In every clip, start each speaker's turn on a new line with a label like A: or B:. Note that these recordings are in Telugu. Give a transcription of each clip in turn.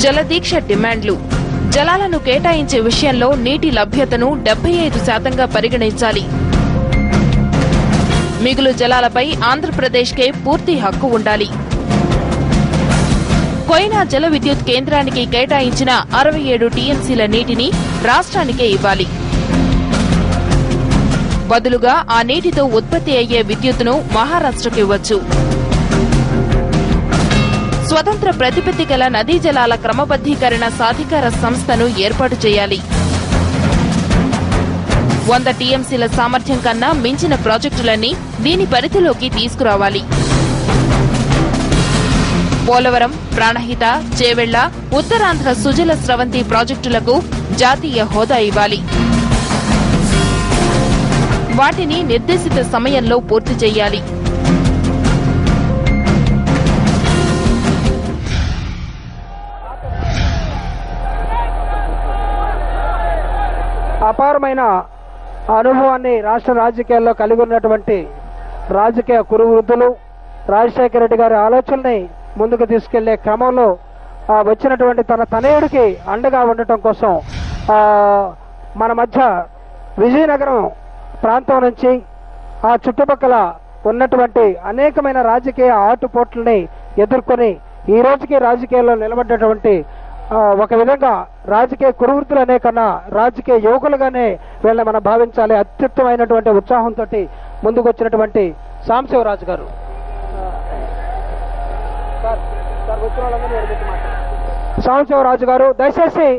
A: జలదీక్ష డిమాండ్లు. జలాలను కేటాయించే విషయంలో నీటి లభ్యతను 75%గా పరిగణించాలి. మిగులు జలాలపై ఆంధ్రప్రదేశ్కే పూర్తి హక్కు ఉండాలి. కోయినా జల విద్యుత్ కేంద్రానికి కేటాయించిన 67 టీఎంసీల నీటిని రాష్ట్రానికే ఇవ్వాలి. బదులుగా ఆ నీటితో ఉత్పత్తి అయ్యే విద్యుత్తును మహారాష్ట్రకు ఇవ్వచ్చు. స్వతంత్ర ప్రతిపత్తి గల నదీ జలాల క్రమబద్దీకరణ సాధికార సంస్థను ఏర్పాటు చేయాలి. 100 టీఎంసీల సామర్థ్యం కన్నా మించిన ప్రాజెక్టులన్నీ దీని పరిధిలోకి తీసుకురావాలి. పోలవరం, ప్రాణహిత, చేవెళ్ల, ఉత్తరాంధ్ర సుజల స్రవంతి ప్రాజెక్టులకు జాతీయ హోదా ఇవ్వాలి. వాటిని నిర్దేశిత సమయంలో పూర్తి చేయాలి.
B: అపారమైన అనుభవాన్ని రాష్ట్ర రాజకీయాల్లో కలిగి ఉన్నటువంటి రాజకీయ కురువృద్ధులు రాజశేఖర రెడ్డి గారి ఆలోచనని ముందుకు తీసుకెళ్లే క్రమంలో వచ్చినటువంటి తన తనయుడికి అండగా ఉండటం కోసం మన మధ్య విజయనగరం ప్రాంతం నుంచి ఆ చుట్టుపక్కల ఉన్నటువంటి అనేకమైన రాజకీయ ఆటుపోట్లని ఎదుర్కొని ఈ రోజుకి రాజకీయాల్లో నిలబడ్డటువంటి ఒక విధంగా రాజకీయ కురువృత్తులనే కన్నా రాజకీయ యువకులుగానే వీళ్ళని మనం భావించాలి. అత్యుత్తమైనటువంటి ఉత్సాహంతో ముందుకు వచ్చినటువంటి సాంబశివరాజు గారు. సాంబశివరాజు గారు దయచేసి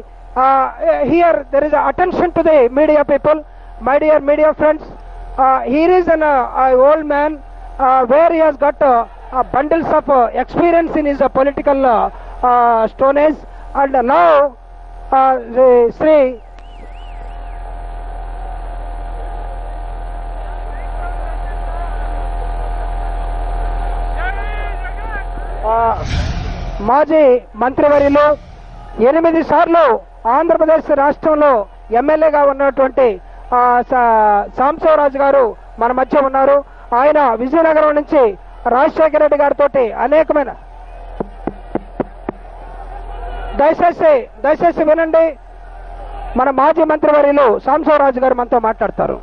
B: here there is attention to the media people, my dear media friends. Here is an old man where he has gut bundles of experience in his political stone age, and now Sri మాజీ మంత్రివర్యులు 8 సార్లు ఆంధ్రప్రదేశ్ రాష్ట్రంలో ఎమ్మెల్యేగా ఉన్నటువంటి సాంబశివరాజు గారు మన మధ్య ఉన్నారు. ఆయన విజయనగరం నుంచి రాజశేఖర రెడ్డి గారితో అనేకమైన దయచేసి వినండి. మన మాజీ మంత్రివర్యులు సాంబశివరాజు గారు మనతో మాట్లాడతారు.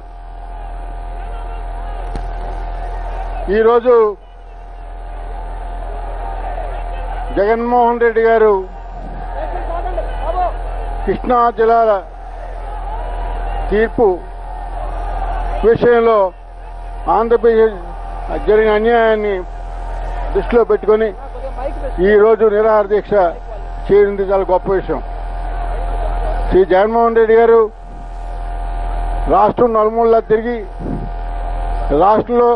C: ఈరోజు జగన్మోహన్ రెడ్డి గారు కృష్ణా జలాల తీర్పు విషయంలో ఆంధ్రప్రదేశ్ జరిగిన అన్యాయాన్ని దృష్టిలో పెట్టుకుని ఈరోజు నిరాహార దీక్ష చేయడం చాలా గొప్ప విషయం. శ్రీ జగన్మోహన్ రెడ్డి గారు రాష్ట్రం నలుమూలలా తిరిగి రాష్ట్రంలో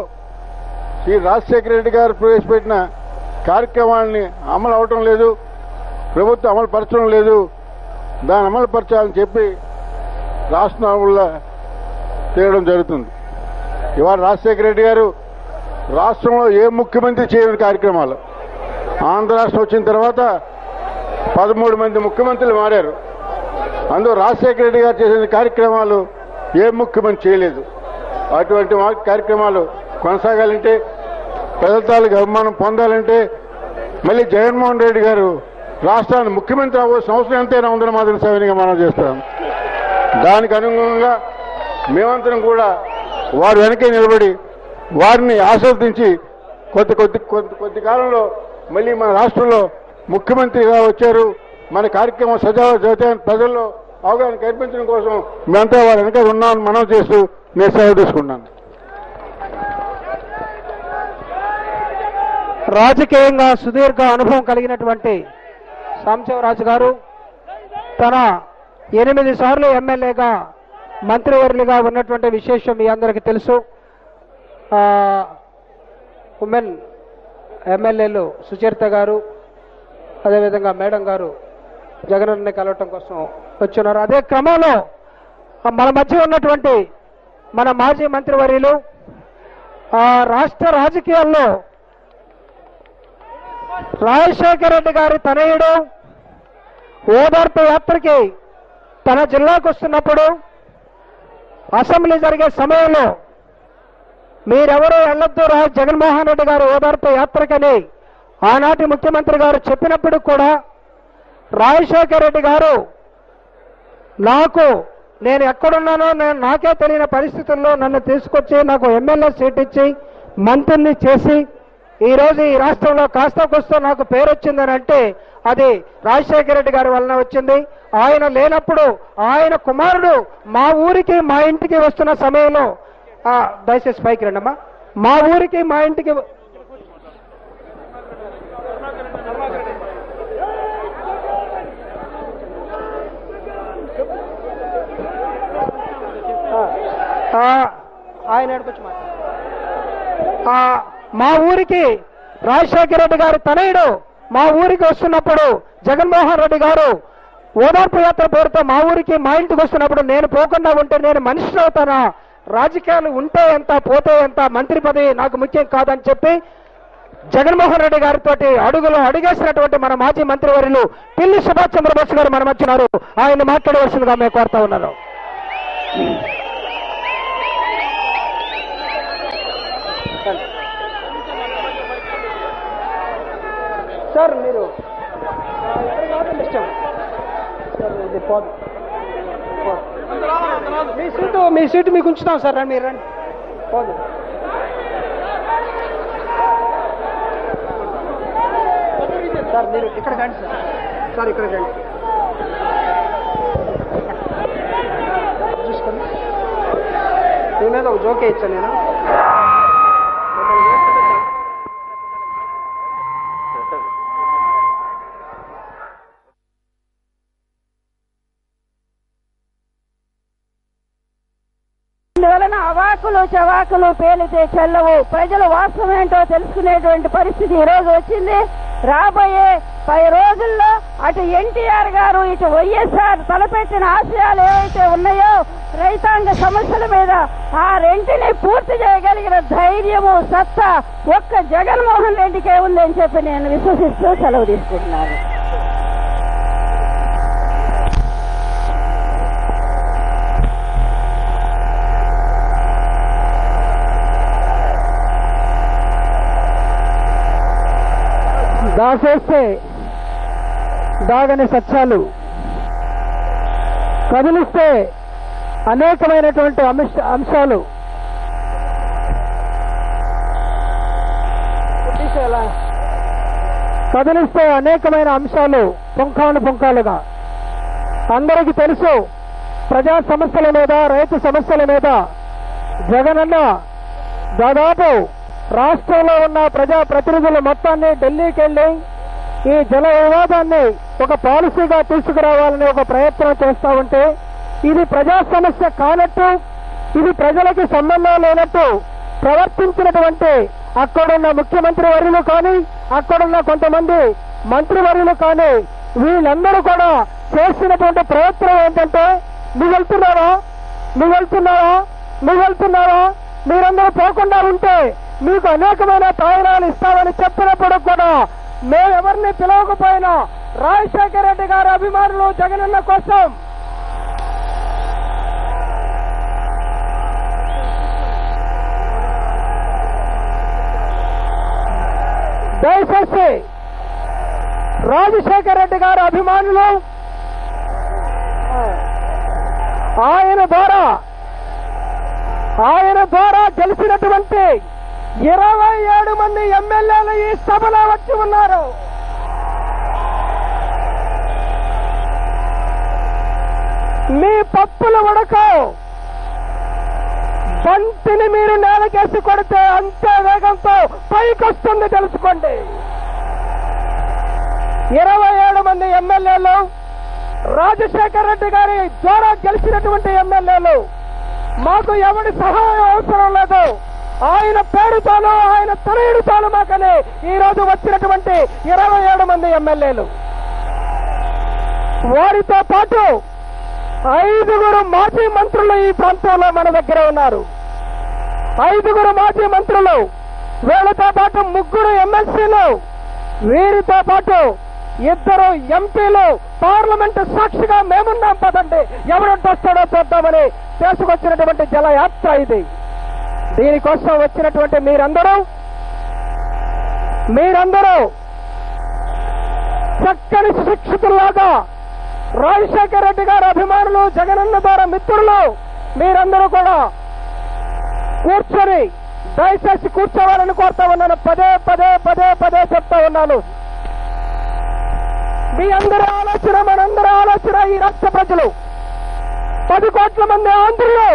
C: శ్రీ రాజశేఖర రెడ్డి గారు ప్రవేశపెట్టిన కార్యక్రమాలని అమలు అవటం లేదు, ప్రభుత్వం అమలు పరచడం లేదు, దాన్ని అమలు పరచాలని చెప్పి రాష్ట్ర నలుమూలలా తిరగడం జరుగుతుంది. ఇవాళ రాజశేఖర రెడ్డి గారు రాష్ట్రంలో ఏ ముఖ్యమంత్రి చేయని కార్యక్రమాలు, ఆంధ్ర రాష్ట్రం వచ్చిన తర్వాత 13 మంది ముఖ్యమంత్రులు మారారు. అందులో రాజశేఖర రెడ్డి గారు చేసిన కార్యక్రమాలు ఏ ముఖ్యమంత్రి చేయలేదు. అటువంటి కార్యక్రమాలు కొనసాగాలంటే, ప్రజల తాలూకు అభిమానం పొందాలంటే మళ్ళీ జగన్మోహన్ రెడ్డి గారు రాష్ట్రాన్ని ముఖ్యమంత్రి అవ్వాల్సిన అవసరం ఎంతైనా ఉందని మాత్రం సవినీయంగా మనం చేస్తాం. దానికి అనుగుణంగా మేమంతరం కూడా వారు వెనకే నిలబడి వారిని ఆశీర్వదించి కొద్ది కాలంలో మళ్ళీ మన రాష్ట్రంలో ముఖ్యమంత్రిగా వచ్చారు. మన కార్యక్రమం సజావుగా ప్రజల్లో అవగాహన కల్పించడం కోసం మేమంతా వారి వెనక ఉన్నామని మనం చేస్తూ నేను సేవ తీసుకున్నాను.
B: రాజకీయంగా సుదీర్ఘ అనుభవం కలిగినటువంటి సాంబశివరాజు గారు తన 8 సార్లు ఎమ్మెల్యేగా మంత్రివర్యులుగా ఉన్నటువంటి విశేషం మీ అందరికీ తెలుసు. ఉమెన్ ఎమ్మెల్యేలు సుచరిత గారు, అదేవిధంగా మేడం గారు జగనన్నని కలవటం కోసం వచ్చున్నారు. అదే క్రమంలో మన మధ్య ఉన్నటువంటి మన మాజీ మంత్రివర్యులు రాష్ట్ర రాజకీయాల్లో రాజశేఖర రెడ్డి గారి తనయుడు ఓదార్పు యాత్రకి తన జిల్లాకు వస్తున్నప్పుడు అసెంబ్లీ జరిగే సమయంలో మీరెవరూ వెళ్ళొద్దు జగన్మోహన్ రెడ్డి గారు ఓదార్పు యాత్రకని ఆనాటి ముఖ్యమంత్రి గారు చెప్పినప్పుడు కూడా రాజశేఖర రెడ్డి గారు నేను ఎక్కడున్నానో నాకే తెలియని పరిస్థితుల్లో నన్ను తీసుకొచ్చి నాకు ఎమ్మెల్యే సీట్ ఇచ్చి మంత్రిని చేసి ఈరోజు ఈ రాష్ట్రంలో కాస్త కూస్తో నాకు పేరు వచ్చిందని అంటే అది రాజశేఖర రెడ్డి గారి వలన వచ్చింది. ఆయన లేనప్పుడు ఆయన కుమారుడు మా ఊరికి మా ఇంటికి వస్తున్న సమయంలో దయచేసి పైకి రండమ్మా, మా ఊరికి మా ఇంటికి ఆయన మా ఊరికి రాజశేఖర రెడ్డి గారి తనయుడు మా ఊరికి వస్తున్నప్పుడు జగన్మోహన్ రెడ్డి గారు ఓదార్పు యాత్ర పేరుతో మా ఊరికి మా ఇంటికి వస్తున్నప్పుడు నేను పోకుండా ఉంటే నేను మనిషిని అవుతానా, రాజకీయాలు ఉంటే ఎంత పోతే ఎంత, మంత్రి పదవి నాకు ముఖ్యం కాదని చెప్పి జగన్మోహన్ రెడ్డి గారితో అడుగులో అడిగేసినటువంటి మన మాజీ మంత్రివర్యులు పిల్లి సుభాష్ చంద్రబోస్ గారు మన మధ్యన్నారు. ఆయన మాట్లాడవలసిందిగా మేము కోరుతా ఉన్నాను. సార్ మీరు మీ సీటు మీకు ఉంచుతాం సార్, రండి మీరు రండి. పోదు సార్, మీరు ఇక్కడ రండి సార్, ఇక్కడ రండి చూసుకోండి. మీ మీద ఒక జోకే ఇచ్చాను నేను.
D: అందువలన అవాకులు చవాకులు పేలితే చెల్లవు. ప్రజలు వాస్తవం ఏంటో తెలుసుకునేటువంటి పరిస్థితి ఈ రోజు వచ్చింది. రాబోయే 10 రోజుల్లో అటు ఎన్టీఆర్ గారు ఇటు వైఎస్ఆర్ తలపెట్టిన ఆశయాలు ఏవైతే ఉన్నాయో రైతాంగ సమస్యల మీద ఆ రెంటిని పూర్తి చేయగలిగిన ధైర్యము సత్తా ఒక్క జగన్మోహన్ రెడ్డికే ఉందని చెప్పి నేను విశ్వసిస్తూ సెలవు తీసుకుంటున్నాను.
B: దాసేస్తే దాగని సత్యాలు, కదిలిస్తే అనేకమైనటువంటి అంశాలు, కదిలిస్తే అనేకమైన అంశాలు పుంఖానుగా అందరికీ తెలుసు. ప్రజా సమస్యల మీద, రైతు సమస్యల మీద జగనన్న దాదాపు రాష్ట్రంలో ఉన్న ప్రజా ప్రతినిధులు మొత్తాన్ని ఢిల్లీకి వెళ్లి ఈ జల వివాదాన్ని ఒక పాలసీగా తీసుకురావాలని ఒక ప్రయత్నం చేస్తా ఉంటే ఇది ప్రజా సమస్య కానట్టు, ఇది ప్రజలకి సంబంధం లేనట్టు ప్రవర్తించినటువంటి అక్కడున్న ముఖ్యమంత్రి వర్యులు కానీ, అక్కడున్న కొంతమంది మంత్రివర్యులు కానీ వీళ్ళందరూ కూడా చేసినటువంటి ప్రయత్నం ఏంటంటే నువ్వు వెళ్తున్నావా, మీరందరూ పోకుండా ఉంటే మీకు అనేకమైన ప్రయోజనాలు ఇస్తామని చెప్పినప్పుడు కూడా మేమెవరిని పిలవకపోయినా రాజశేఖర రెడ్డి గారి అభిమానులు జగనన్న కోసం దయచేసి రాజశేఖర రెడ్డి గారి అభిమానులు ఆయన ద్వారా గెలిచినటువంటి 27 మంది ఎమ్మెల్యేలు ఈ సభలో వచ్చి ఉన్నారు. మీ పప్పుల ఉడకో బంతిని మీరు నేలకేసి కొడితే అంతే వేగంతో పైకొస్తుంది తెలుసుకోండి. 27 మంది ఎమ్మెల్యేలు రాజశేఖర రెడ్డి గారి ద్వారా గెలిచినటువంటి ఎమ్మెల్యేలు. మాకు ఎవరి సహాయం అవసరం లేదు, ఆయన పేరుతోనూ ఆయన తనయుడితోనూ మాకని ఈ రోజు వచ్చినటువంటి 27 మంది ఎమ్మెల్యేలు. వారితో పాటు 5 మాజీ మంత్రులు ఈ ప్రాంతంలో మన దగ్గర ఉన్నారు. 5 మాజీ మంత్రులు, వీళ్ళతో పాటు 3 ఎమ్మెల్సీలు, వీరితో పాటు 2 ఎంపీలు పార్లమెంటు సాక్షిగా మేమున్నాం. పదండి ఎవరుంటొస్తాడో చూద్దామని చేసుకొచ్చినటువంటి జలయాత్ర ఇది. దీనికోసం వచ్చినటువంటి మీరందరూ చక్కని సుశిక్షితుల్లాగా రాజశేఖర రెడ్డి గారి అభిమానులు, జగనన్న ద్వారా మిత్రులు మీరందరూ కూడా కూర్చొని దయచేసి కూర్చోవాలని కోరుతా ఉన్నాను. పదే పదే పదే పదే చెప్తా ఉన్నాను. మీ అందరి ఆలోచన, మనందరి ఆలోచన, ఈ రాష్ట్ర ప్రజలు 10 కోట్ల మంది ఆంధ్రులు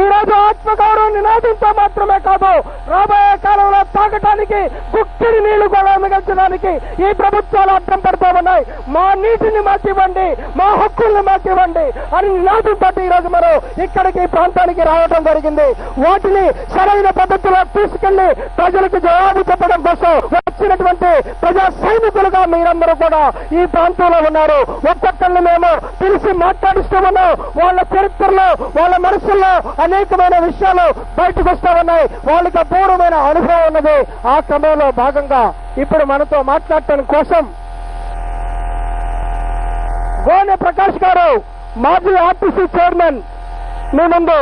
B: ఈ రోజు ఆత్మగౌరవ నినాదంతో మాత్రమే కాదు, రాబోయే కాలంలో తాగటానికి గుక్కిడి నీళ్లు కూడా మిగల్చడానికి ఈ ప్రభుత్వాలు అడ్డం పడుతూ ఉన్నాయి. మా నీటిని మాకివ్వండి, మా హక్కుల్ని మాకివ్వండి అని నినాదంతో ఈ రోజు మనం ఇక్కడికి ప్రాంతానికి రావడం జరిగింది. వాటిని సరైన పద్ధతిలో తీసుకెళ్లి ప్రజలకు జవాబు చెప్పడం కోసం వచ్చినటువంటి ప్రజా సైనికులుగా మీరందరూ కూడా ఈ ప్రాంతంలో ఉన్నారు. ఒక్కొక్కరిని మేము పిలిచి మాట్లాడిస్తూ ఉన్నాం. వాళ్ళ చరిత్రలో, వాళ్ళ మనసుల్లో అనేకమైన విషయాలు బయటకు వస్తా ఉన్నాయి. వాళ్ళకి అపూర్వమైన అనుభవం ఉన్నది. ఆ క్రమంలో భాగంగా ఇప్పుడు మనతో మాట్లాడటం కోసం గోనె ప్రకాష్ గారు, మాజీ ఆర్టీసీ చైర్మన్, మీ ముందు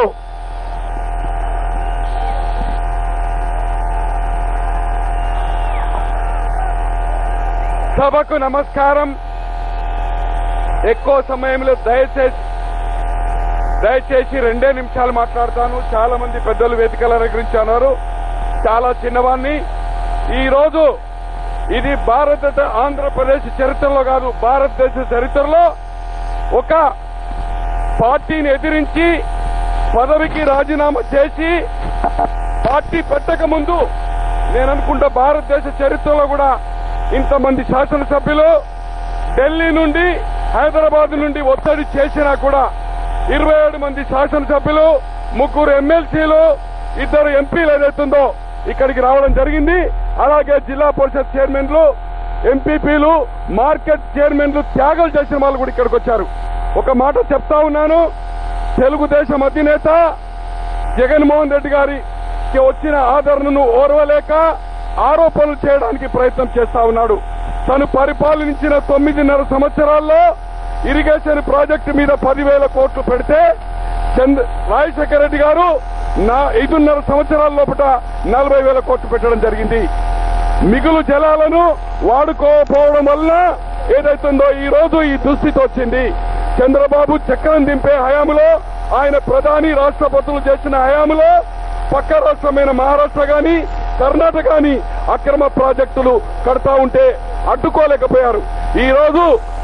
E: సభకు నమస్కారం. ఎక్కువ సమయంలో దయచేసి 2 నిమిషాలు మాట్లాడతాను. చాలా మంది పెద్దలు వేదికల గురించి అన్నారు. చాలా చిన్నవాణ్ణి. ఈ రోజు ఇది ఆంధ్రప్రదేశ్ చరిత్రలో కాదు, భారతదేశ చరిత్రలో ఒక పార్టీని ఎదిరించి పదవికి రాజీనామా చేసి పార్టీ పెట్టక ముందు నేను అనుకుంటా భారతదేశ చరిత్రలో కూడా ఇంతమంది శాసనసభ్యులు ఢిల్లీ నుండి, హైదరాబాద్ నుండి ఒత్తిడి చేసినా కూడా 27 మంది శాసనసభ్యులు, 3 ఎమ్మెల్సీలు, 2 ఎంపీలు ఏదైతుందో ఇక్కడికి రావడం జరిగింది. అలాగే జిల్లా పరిషత్ చైర్మన్లు, ఎంపీపీలు, మార్కెట్ చైర్మన్లు త్యాగాలు చేసిన వాళ్ళు కూడా ఇక్కడికి వచ్చారు. ఒక మాట చెప్తా ఉన్నాను, తెలుగుదేశం అధినేత జగన్మోహన్ రెడ్డి గారికి వచ్చిన ఆదరణను ఓర్వలేక ఆరోపణలు చేయడానికి ప్రయత్నం చేస్తా ఉన్నాడు. తను పరిపాలించిన 9.5 సంవత్సరాల్లో ఇరిగేషన్ ప్రాజెక్టు మీద 10,000 కోట్లు పెడితే రాజశేఖర రెడ్డి గారు 5.5 సంవత్సరాల లోపల 40,000 కోట్లు పెట్టడం జరిగింది. మిగులు జలాలను వాడుకోకపోవడం వల్ల ఏదైతుందో ఈ రోజు ఈ దుస్థితి వచ్చింది. చంద్రబాబు చక్రం దింపే హయాంలో, ఆయన ప్రధాని రాష్ట్రపతులు చేసిన హయాంలో పక్క రాష్ట్రమైన మహారాష్ట్ర గాని, కర్ణాటక గాని అక్రమ ప్రాజెక్టులు కడతా ఉంటే అడ్డుకోలేకపోయారు. ఈ రోజు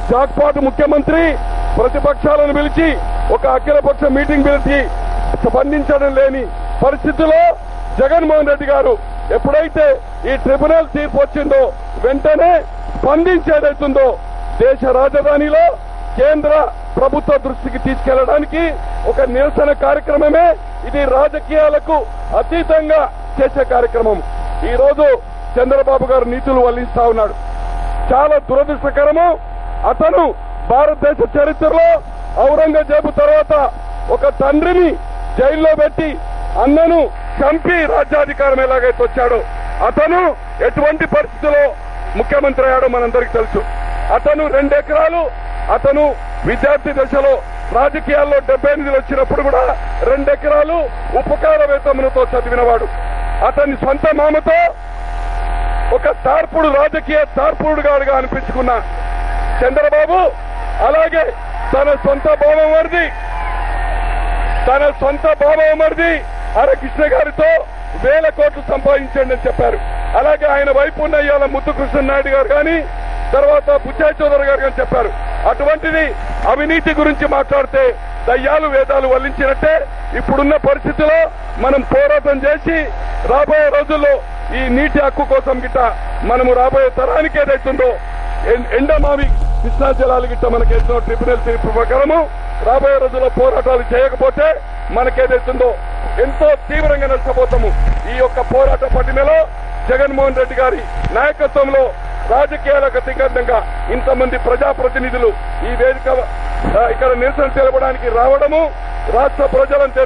E: జాక్పాట్ ముఖ్యమంత్రి ప్రతిపక్షాలను పిలిచి ఒక అఖిలపక్ష మీటింగ్ పిలిచి స్పందించడం లేని పరిస్థితిలో జగన్మోహన్ రెడ్డి గారు ఎప్పుడైతే ఈ ట్రిబ్యునల్ తీర్పు వచ్చిందో వెంటనే స్పందించేదైతుందో దేశ రాజధానిలో కేంద్ర ప్రభుత్వ దృష్టికి తీసుకెళ్లడానికి ఒక నిరసన కార్యక్రమమే ఇది. రాజకీయాలకు అతీతంగా చేసే కార్యక్రమం. ఈ రోజు చంద్రబాబు గారు నీతులు వల్లిస్తా ఉన్నాడు. చాలా దురదృష్టకరము. అతను భారతదేశ చరిత్రలో ఔరంగజేబు తర్వాత ఒక తండ్రిని జైల్లో పెట్టి అన్నను చంపి రాజ్యాధికారం ఎలాగైతే వచ్చాడో అతను ఎటువంటి పరిస్థితిలో ముఖ్యమంత్రి అయ్యాడో మనందరికీ తెలుసు. అతను 2 ఎకరాలు, అతను విద్యార్థి దశలో రాజకీయాల్లో 78 వచ్చినప్పుడు కూడా 2 ఎకరాలు ఉపకార వేతనంతో చదివినవాడు. అతని సొంత మామతో ఒక తార్పుడు, రాజకీయ తార్పుడుగాడుగా అనిపించుకున్న చంద్రబాబు అలాగే తన సొంత బావమరిది హరకృష్ణ గారితో 1,000 కోట్లు సంపాదించండి అని చెప్పారు. అలాగే ఆయన వైపు ఉన్న ఇవాళ ముద్దుకృష్ణ నాయుడు గారు కానీ, తర్వాత బుచ్చాయి చౌదరి గారు కానీ చెప్పారు. అటువంటిది అవినీతి గురించి మాట్లాడితే దయ్యాలు వేదాలు వల్లించినట్టే. ఇప్పుడున్న పరిస్థితిలో మనం పోరాటం చేసి రాబోయే రోజుల్లో ఈ నీటి హక్కు కోసం గిట్ట మనము రాబోయే తరానికి ఏదైతుందో ఎండమావి కృష్ణా జలాలు గిట్ట మనకేదో ట్రిబ్యునల్ తీర్పు ప్రకారము రాబోయే రోజుల్లో పోరాటాలు చేయకపోతే మనకేదైతుందో ఎంతో తీవ్రంగా నష్టపోతాము. ఈ యొక్క పోరాట పటిమలో జగన్మోహన్ రెడ్డి గారి నాయకత్వంలో రాజకీయాలకు అతీతంగా ఇంతమంది ప్రజాప్రతినిధులు ఈ వేదిక ఇక్కడ నిరసన తెలపడానికి రావడము రాష్ట్ర ప్రజలంతా